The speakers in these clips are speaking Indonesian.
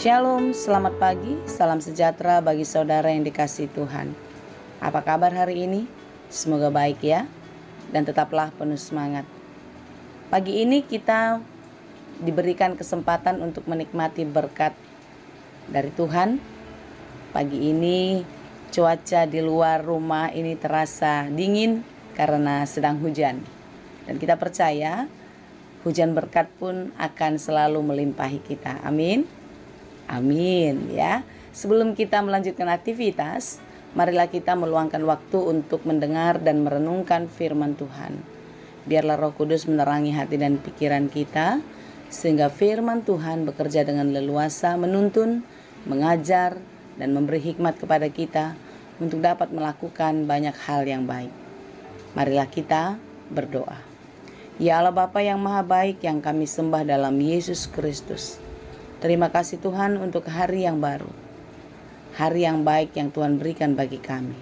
Shalom, selamat pagi, salam sejahtera bagi saudara yang dikasihi Tuhan. Apa kabar hari ini? Semoga baik ya, dan tetaplah penuh semangat. Pagi ini kita diberikan kesempatan untuk menikmati berkat dari Tuhan. Pagi ini cuaca di luar rumah ini terasa dingin karena sedang hujan. Dan kita percaya hujan berkat pun akan selalu melimpahi kita. Amin. Amin ya. Sebelum kita melanjutkan aktivitas, marilah kita meluangkan waktu untuk mendengar dan merenungkan firman Tuhan. Biarlah Roh Kudus menerangi hati dan pikiran kita, sehingga firman Tuhan bekerja dengan leluasa, menuntun, mengajar, dan memberi hikmat kepada kita untuk dapat melakukan banyak hal yang baik. Marilah kita berdoa. Ya Allah Bapa yang Maha Baik yang kami sembah dalam Yesus Kristus. Terima kasih Tuhan untuk hari yang baru. Hari yang baik yang Tuhan berikan bagi kami.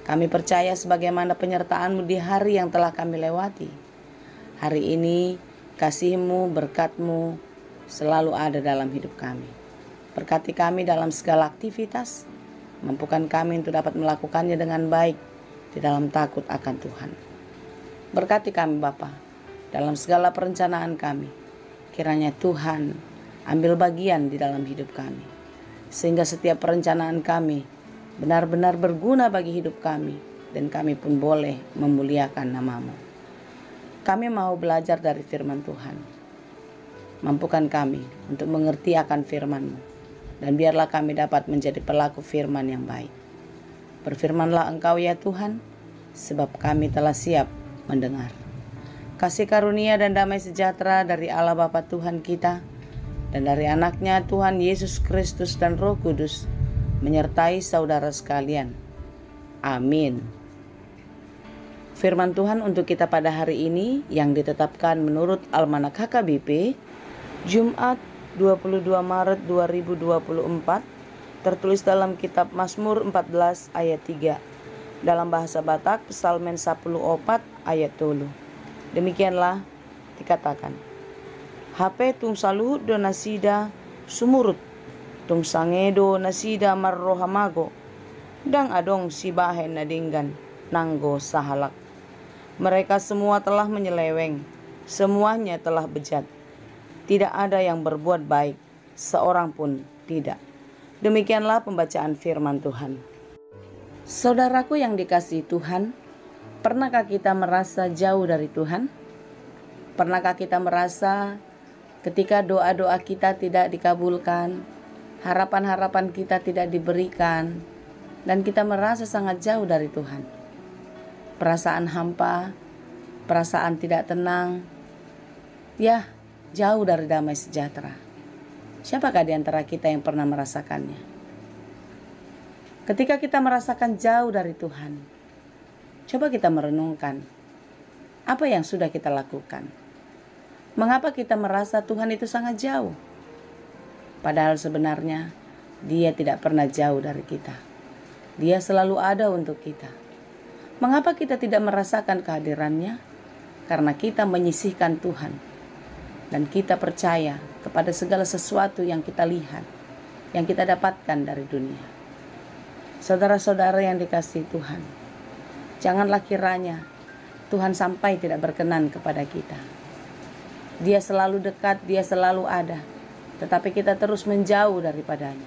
Kami percaya sebagaimana penyertaan-Mu di hari yang telah kami lewati. Hari ini kasih-Mu, berkat-Mu selalu ada dalam hidup kami. Berkati kami dalam segala aktivitas. Mampukan kami untuk dapat melakukannya dengan baik di dalam takut akan Tuhan. Berkati kami Bapa dalam segala perencanaan kami. Kiranya Tuhan ambil bagian di dalam hidup kami, sehingga setiap perencanaan kami benar-benar berguna bagi hidup kami, dan kami pun boleh memuliakan nama-Mu. Kami mau belajar dari firman Tuhan. Mampukan kami untuk mengerti akan firman-Mu, dan biarlah kami dapat menjadi pelaku firman yang baik. Berfirmanlah Engkau ya Tuhan, sebab kami telah siap mendengar. Kasih karunia dan damai sejahtera dari Allah Bapa Tuhan kita, dan dari anaknya Tuhan Yesus Kristus dan Roh Kudus menyertai saudara sekalian. Amin. Firman Tuhan untuk kita pada hari ini yang ditetapkan menurut Almanak HKBP, Jumat 22 Maret 2024, tertulis dalam kitab Mazmur 14 ayat 3. Dalam bahasa Batak, Psalmen 10 ayat 3. Demikianlah dikatakan. HP tung saluhut do nasida sumurut, tung sangedo nasida marrohamago, dang adong si bahen nadinggan, nanggo sahalak. Mereka semua telah menyeleweng, semuanya telah bejat. Tidak ada yang berbuat baik, seorang pun tidak. Demikianlah pembacaan firman Tuhan. Saudaraku yang dikasihi Tuhan, pernahkah kita merasa jauh dari Tuhan? Pernahkah kita merasa ketika doa-doa kita tidak dikabulkan, harapan-harapan kita tidak diberikan, dan kita merasa sangat jauh dari Tuhan? Perasaan hampa, perasaan tidak tenang, ya jauh dari damai sejahtera. Siapakah di antara kita yang pernah merasakannya? Ketika kita merasakan jauh dari Tuhan, coba kita merenungkan apa yang sudah kita lakukan. Mengapa kita merasa Tuhan itu sangat jauh? Padahal sebenarnya Dia tidak pernah jauh dari kita. Dia selalu ada untuk kita. Mengapa kita tidak merasakan kehadirannya? Karena kita menyisihkan Tuhan. Dan kita percaya kepada segala sesuatu yang kita lihat, yang kita dapatkan dari dunia. Saudara-saudara yang dikasihi Tuhan, janganlah kiranya Tuhan sampai tidak berkenan kepada kita. Dia selalu dekat, Dia selalu ada, tetapi kita terus menjauh daripadanya.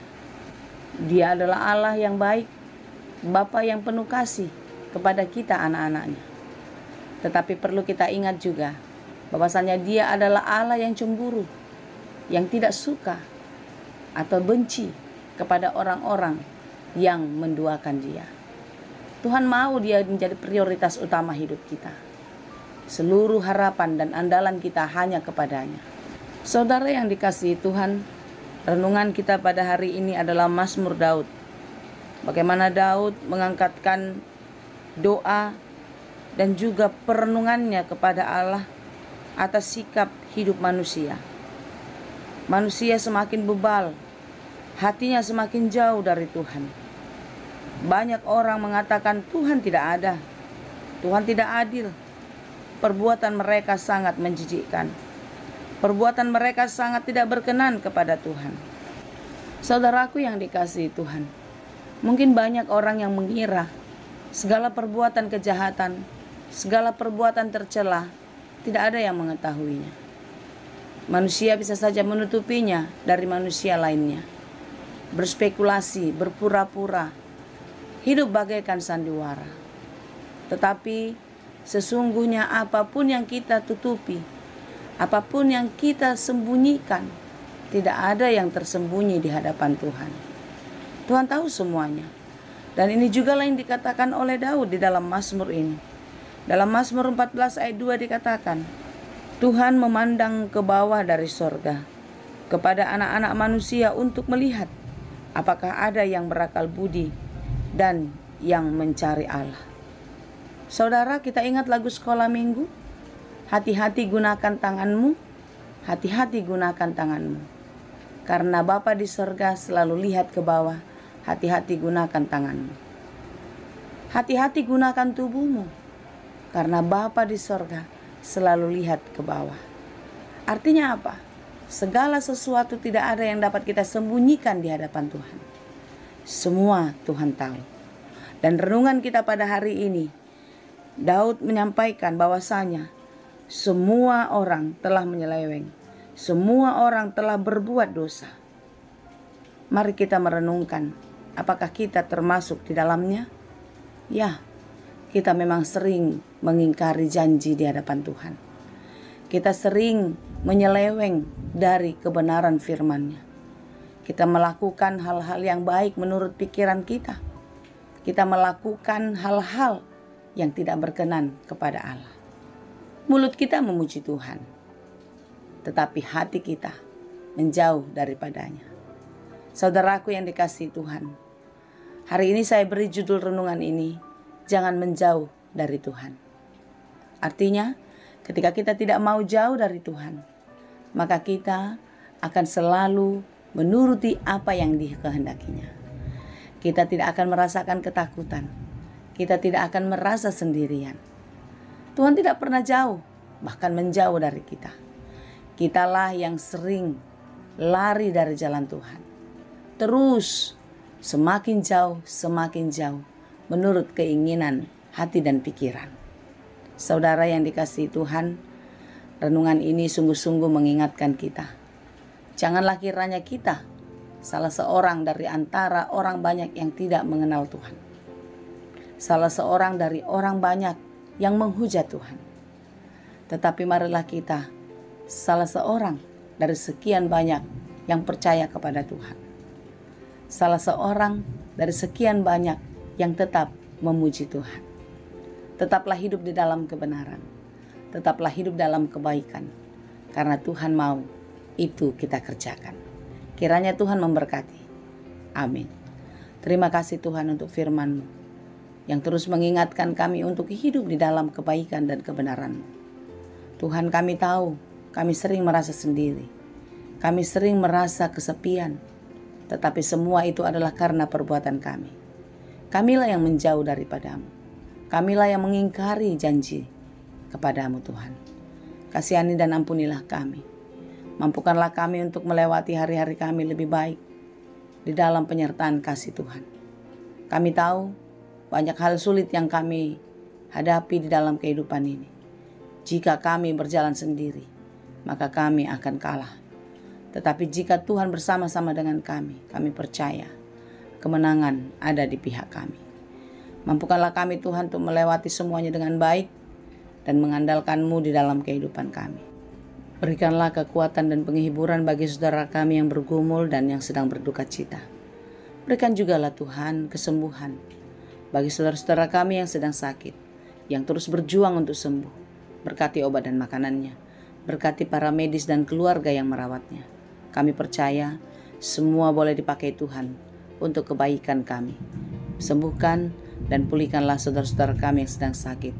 Dia adalah Allah yang baik, Bapa yang penuh kasih kepada kita anak-anaknya. Tetapi perlu kita ingat juga bahwasanya Dia adalah Allah yang cemburu, yang tidak suka atau benci kepada orang-orang yang menduakan Dia. Tuhan mau Dia menjadi prioritas utama hidup kita. Seluruh harapan dan andalan kita hanya kepadanya. Saudara yang dikasihi Tuhan, renungan kita pada hari ini adalah Mazmur Daud. Bagaimana Daud mengangkatkan doa dan juga perenungannya kepada Allah atas sikap hidup manusia. Manusia semakin bebal, hatinya semakin jauh dari Tuhan. Banyak orang mengatakan Tuhan tidak ada, Tuhan tidak adil. Perbuatan mereka sangat menjijikkan. Perbuatan mereka sangat tidak berkenan kepada Tuhan. Saudaraku yang dikasihi Tuhan, mungkin banyak orang yang mengira segala perbuatan kejahatan, segala perbuatan tercela, tidak ada yang mengetahuinya. Manusia bisa saja menutupinya dari manusia lainnya. Berspekulasi, berpura-pura, hidup bagaikan sandiwara. Tetapi sesungguhnya apapun yang kita tutupi, apapun yang kita sembunyikan, tidak ada yang tersembunyi di hadapan Tuhan. Tuhan tahu semuanya. Dan ini juga yang dikatakan oleh Daud di dalam Mazmur ini. Dalam Mazmur 14 ayat 2 dikatakan, Tuhan memandang ke bawah dari sorga, kepada anak-anak manusia untuk melihat apakah ada yang berakal budi dan yang mencari Allah. Saudara, kita ingat lagu sekolah minggu? Hati-hati gunakan tanganmu, hati-hati gunakan tanganmu. Karena Bapa di sorga selalu lihat ke bawah, hati-hati gunakan tanganmu. Hati-hati gunakan tubuhmu, karena Bapa di sorga selalu lihat ke bawah. Artinya apa? Segala sesuatu tidak ada yang dapat kita sembunyikan di hadapan Tuhan. Semua Tuhan tahu. Dan renungan kita pada hari ini, Daud menyampaikan bahwasanya semua orang telah menyeleweng. Semua orang telah berbuat dosa. Mari kita merenungkan, apakah kita termasuk di dalamnya? Ya, kita memang sering mengingkari janji di hadapan Tuhan. Kita sering menyeleweng dari kebenaran firman-Nya. Kita melakukan hal-hal yang baik menurut pikiran kita. Kita melakukan hal-hal yang tidak berkenan kepada Allah. Mulut kita memuji Tuhan, tetapi hati kita menjauh daripadanya. Saudaraku yang dikasihi Tuhan, hari ini saya beri judul renungan ini, jangan menjauh dari Tuhan. Artinya, ketika kita tidak mau jauh dari Tuhan, maka kita akan selalu menuruti apa yang dikehendakinya. Kita tidak akan merasakan ketakutan. Kita tidak akan merasa sendirian. Tuhan tidak pernah jauh, bahkan menjauh dari kita. Kitalah yang sering lari dari jalan Tuhan. Terus semakin jauh menurut keinginan hati dan pikiran. Saudara yang dikasihi Tuhan, renungan ini sungguh-sungguh mengingatkan kita. Janganlah kiranya kita salah seorang dari antara orang banyak yang tidak mengenal Tuhan. Salah seorang dari orang banyak yang menghujat Tuhan. Tetapi marilah kita salah seorang dari sekian banyak yang percaya kepada Tuhan. Salah seorang dari sekian banyak yang tetap memuji Tuhan. Tetaplah hidup di dalam kebenaran. Tetaplah hidup dalam kebaikan. Karena Tuhan mau, itu kita kerjakan. Kiranya Tuhan memberkati. Amin. Terima kasih Tuhan untuk firman-Mu yang terus mengingatkan kami untuk hidup di dalam kebaikan dan kebenaran-Mu. Tuhan, kami tahu kami sering merasa sendiri. Kami sering merasa kesepian. Tetapi semua itu adalah karena perbuatan kami. Kamilah yang menjauh daripada-Mu. Kamilah yang mengingkari janji kepada-Mu Tuhan. Kasihani dan ampunilah kami. Mampukanlah kami untuk melewati hari-hari kami lebih baik di dalam penyertaan kasih Tuhan. Kami tahu banyak hal sulit yang kami hadapi di dalam kehidupan ini. Jika kami berjalan sendiri, maka kami akan kalah. Tetapi jika Tuhan bersama-sama dengan kami percaya kemenangan ada di pihak kami. Mampukanlah kami Tuhan untuk melewati semuanya dengan baik dan mengandalkan-Mu di dalam kehidupan kami. Berikanlah kekuatan dan penghiburan bagi saudara kami yang bergumul dan yang sedang berduka cita. Berikan jugalah Tuhan kesembuhan bagi saudara-saudara kami yang sedang sakit, yang terus berjuang untuk sembuh. Berkati obat dan makanannya. Berkati para medis dan keluarga yang merawatnya. Kami percaya semua boleh dipakai Tuhan untuk kebaikan kami. Sembuhkan dan pulihkanlah saudara-saudara kami yang sedang sakit.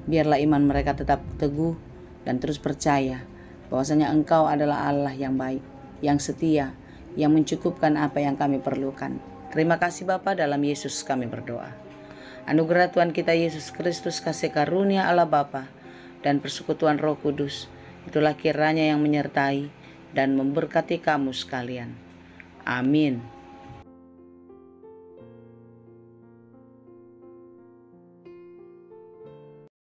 Biarlah iman mereka tetap teguh dan terus percaya bahwasanya Engkau adalah Allah yang baik, yang setia, yang mencukupkan apa yang kami perlukan. Terima kasih Bapa, dalam Yesus kami berdoa. Anugerah Tuhan kita Yesus Kristus, kasih karunia Allah Bapa, dan persekutuan Roh Kudus, itulah kiranya yang menyertai dan memberkati kamu sekalian. Amin.